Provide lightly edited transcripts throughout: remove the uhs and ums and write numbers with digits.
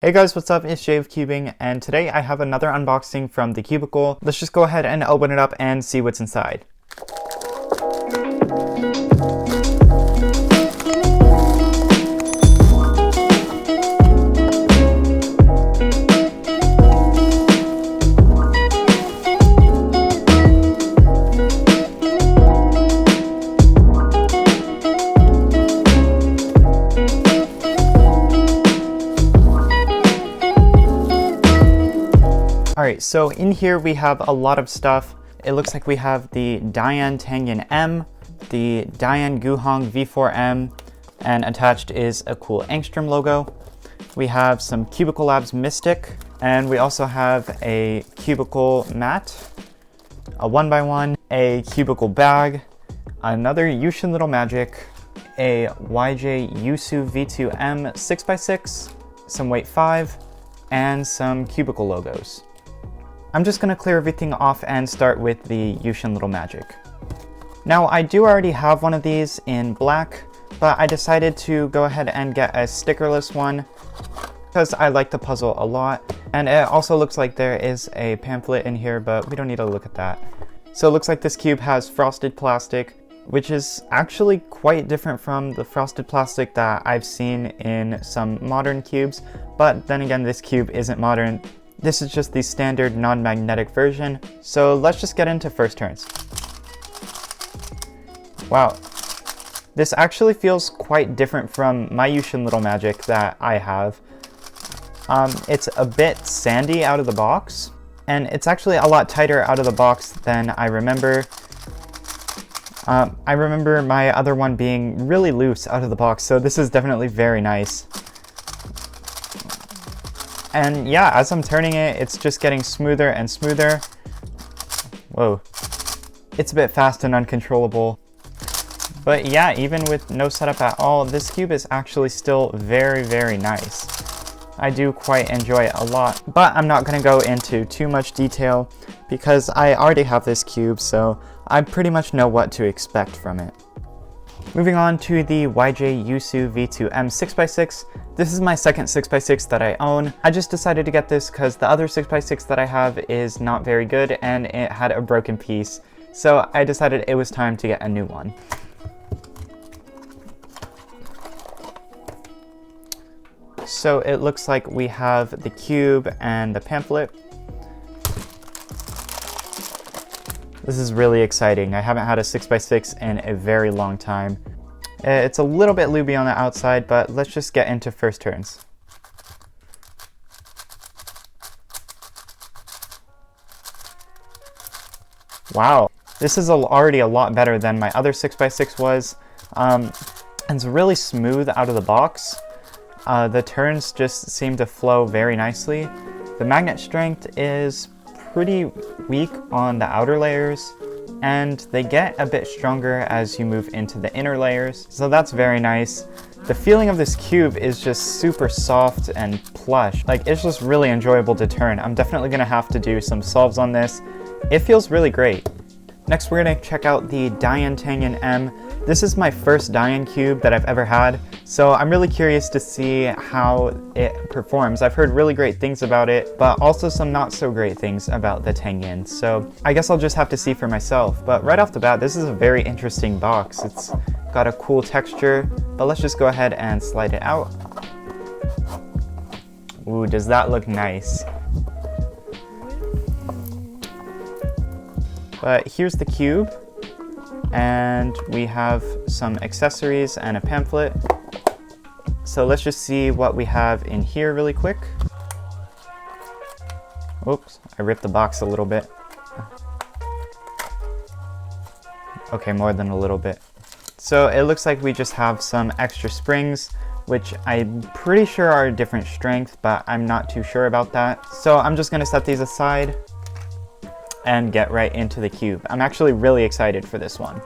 Hey guys, what's up? It's JFCUBING, and today I have another unboxing from TheCubicle. Let's just go ahead and open it up and see what's inside. Alright, so in here we have a lot of stuff. It looks like we have the Dayan Tangent M, the Dayan Guhong V4 M, and attached is a cool angstrom logo. We have some Cubicle Labs Mystic, and we also have a Cubicle mat, a 1x1, a Cubicle bag, another Yushin Little Magic, a YJ Yushi V2 M 6x6, some weight 5, and some Cubicle logos. I'm just going to clear everything off and start with the Yushin Little Magic. Now, I do already have one of these in black, but I decided to go ahead and get a stickerless one because I like the puzzle a lot. And it also looks like there is a pamphlet in here, but we don't need to look at that. So it looks like this cube has frosted plastic, which is actually quite different from the frosted plastic that I've seen in some modern cubes. But then again, this cube isn't modern. This is just the standard non-magnetic version, so let's just get into first turns. Wow, this actually feels quite different from my Yushin Little Magic that I have. It's a bit sandy out of the box, and it's actually a lot tighter out of the box than I remember. I remember my other one being really loose out of the box, so this is definitely very nice. And yeah, as I'm turning it, it's just getting smoother and smoother. Whoa. It's a bit fast and uncontrollable. But yeah, even with no setup at all, this cube is actually still very, very nice. I do quite enjoy it a lot, but I'm not going to go into too much detail because I already have this cube, so I pretty much know what to expect from it. Moving on to the YJ Yushi V2 M 6x6. This is my second 6x6 that I own. I just decided to get this because the other 6x6 that I have is not very good and it had a broken piece. So I decided it was time to get a new one. So it looks like we have the cube and the pamphlet. This is really exciting. I haven't had a 6x6 in a very long time. It's a little bit looby on the outside, but let's just get into first turns. Wow, this is already a lot better than my other 6x6 was. And it's really smooth out of the box. The turns just seem to flow very nicely. The magnet strength is pretty weak on the outer layers, and they get a bit stronger as you move into the inner layers, so that's very nice. The feeling of this cube is just super soft and plush. Like, it's just really enjoyable to turn. I'm definitely gonna have to do some solves on this. It feels really great. Next, we're gonna check out the Dayan Tangent M. This is my first Dayan cube that I've ever had, so I'm really curious to see how it performs. I've heard really great things about it, but also some not so great things about the Tangent, so I guess I'll just have to see for myself. But right off the bat, this is a very interesting box. It's got a cool texture, but let's just go ahead and slide it out. Ooh, does that look nice? But here's the cube, and we have some accessories and a pamphlet. So let's just see what we have in here really quick. Oops, I ripped the box a little bit. Okay, more than a little bit. So it looks like we just have some extra springs, which I'm pretty sure are a different strength, but I'm not too sure about that. So I'm just gonna set these aside and get right into the cube. I'm actually really excited for this one.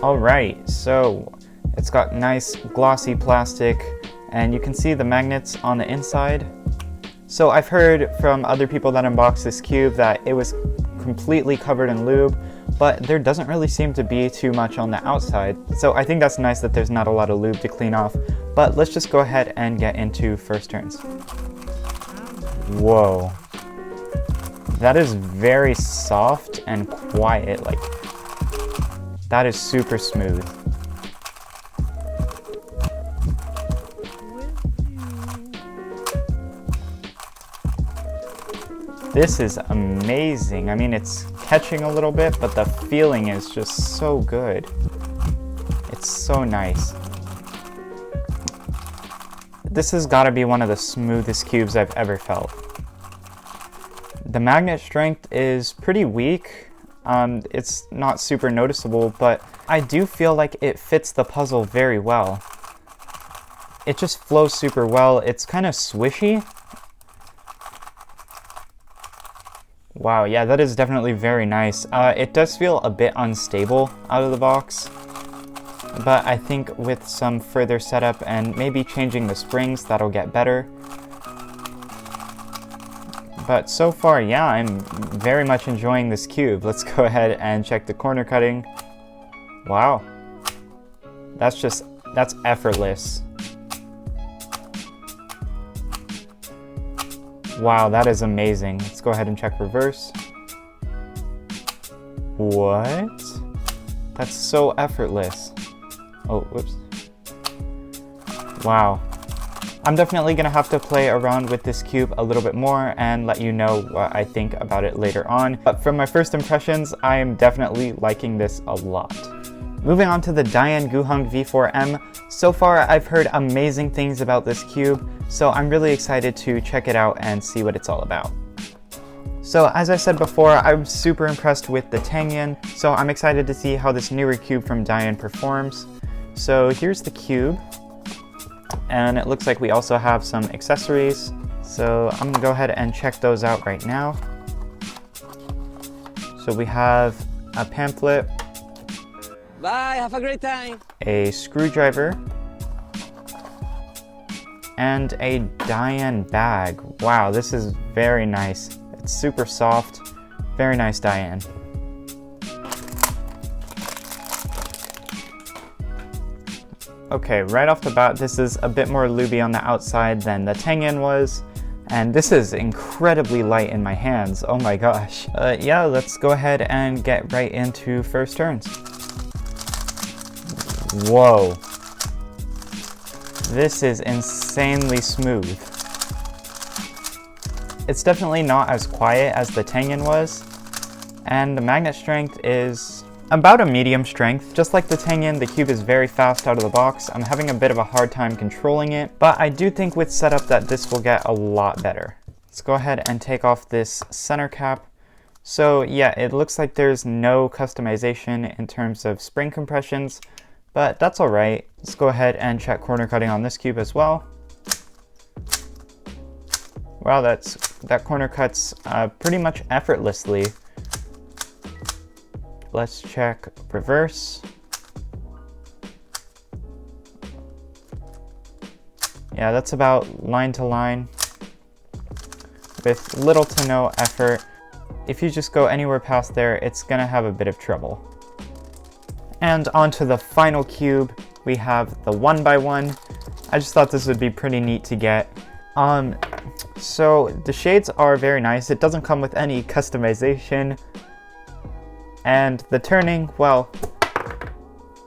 Alright, so it's got nice glossy plastic, and you can see the magnets on the inside. So I've heard from other people that unboxed this cube that it was completely covered in lube, but there doesn't really seem to be too much on the outside. So I think that's nice that there's not a lot of lube to clean off, But let's just go ahead and get into first turns. Whoa. That is very soft and quiet, like, that is super smooth. This is amazing. I mean, it's catching a little bit, but the feeling is just so good. It's so nice. This has got to be one of the smoothest cubes I've ever felt. The magnet strength is pretty weak. It's not super noticeable, but I do feel like it fits the puzzle very well. It just flows super well. It's kind of swishy. Wow, yeah, that is definitely very nice. It does feel a bit unstable out of the box, but I think with some further setup and maybe changing the springs, that'll get better. But so far, yeah, I'm very much enjoying this cube. Let's go ahead and check the corner cutting. Wow. That's effortless. Wow, that is amazing. Let's go ahead and check reverse. What? That's so effortless. Oh, whoops. Wow. I'm definitely gonna have to play around with this cube a little bit more and let you know what I think about it later on. But from my first impressions, I am definitely liking this a lot. Moving on to the Dayan Guhong V4 M. So far, I've heard amazing things about this cube, so I'm really excited to check it out and see what it's all about. So as I said before, I'm super impressed with the Tangent, so I'm excited to see how this newer cube from Dayan performs. So here's the cube. And it looks like we also have some accessories. So I'm gonna go ahead and check those out right now. So we have a pamphlet. Bye, have a great time. A screwdriver. And a Dayan bag. Wow, this is very nice. It's super soft. Very nice Dayan. Okay, right off the bat, this is a bit more looby on the outside than the Tangent was, and this is incredibly light in my hands. Oh my gosh. Yeah, let's go ahead and get right into first turns. Whoa. This is insanely smooth. It's definitely not as quiet as the Tangent was, and the magnet strength is about a medium strength. Just like the Tangent, the cube is very fast out of the box. I'm having a bit of a hard time controlling it, but I do think with setup that this will get a lot better. Let's go ahead and take off this center cap. So yeah, it looks like there's no customization in terms of spring compressions, but that's all right. Let's go ahead and check corner cutting on this cube as well. Wow, that corner cuts pretty much effortlessly. Let's check reverse. Yeah, that's about line to line with little to no effort. If you just go anywhere past there, it's gonna have a bit of trouble. And onto the final cube, we have the 1x1. I just thought this would be pretty neat to get. So the shades are very nice. It doesn't come with any customization. And the turning, well,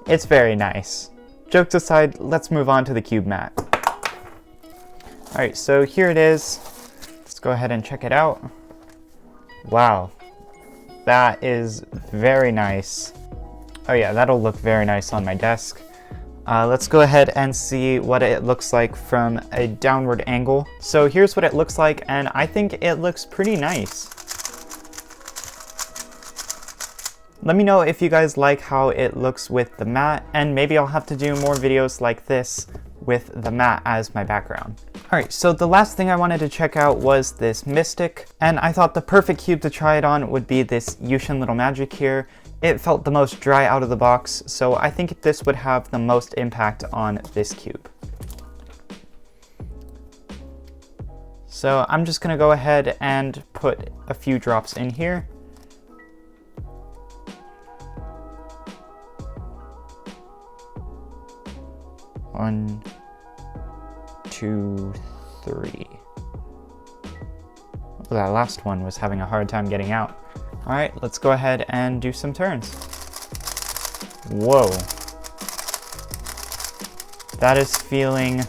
it's very nice. Jokes aside, let's move on to the cube mat. All right, so here it is. Let's go ahead and check it out. Wow, that is very nice. Oh yeah, that'll look very nice on my desk. Let's go ahead and see what it looks like from a downward angle. So here's what it looks like, and I think it looks pretty nice. Let me know if you guys like how it looks with the mat, and maybe I'll have to do more videos like this with the mat as my background. Alright, so the last thing I wanted to check out was this Mystic, and I thought the perfect cube to try it on would be this Yushin Little Magic here. It felt the most dry out of the box, so I think this would have the most impact on this cube. So I'm just gonna go ahead and put a few drops in here. One, 2, 3. Oh, that last one was having a hard time getting out. All right, let's go ahead and do some turns. Whoa. That is feeling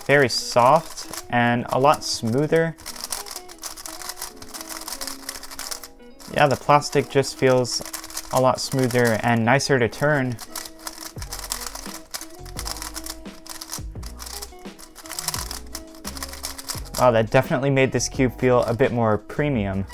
very soft and a lot smoother. Yeah, the plastic just feels a lot smoother and nicer to turn. Wow, that definitely made this cube feel a bit more premium.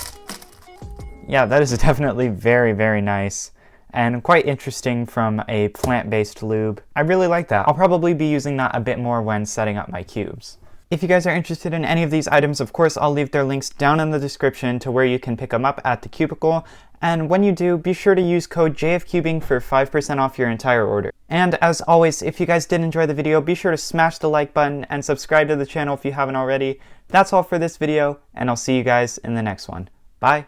Yeah, that is definitely very, very nice and quite interesting from a plant-based lube. I really like that. I'll probably be using that a bit more when setting up my cubes. If you guys are interested in any of these items, of course, I'll leave their links down in the description to where you can pick them up at TheCubicle. And when you do, be sure to use code JFCUBING for 5% off your entire order. And as always, if you guys did enjoy the video, be sure to smash the like button and subscribe to the channel if you haven't already. That's all for this video, and I'll see you guys in the next one. Bye!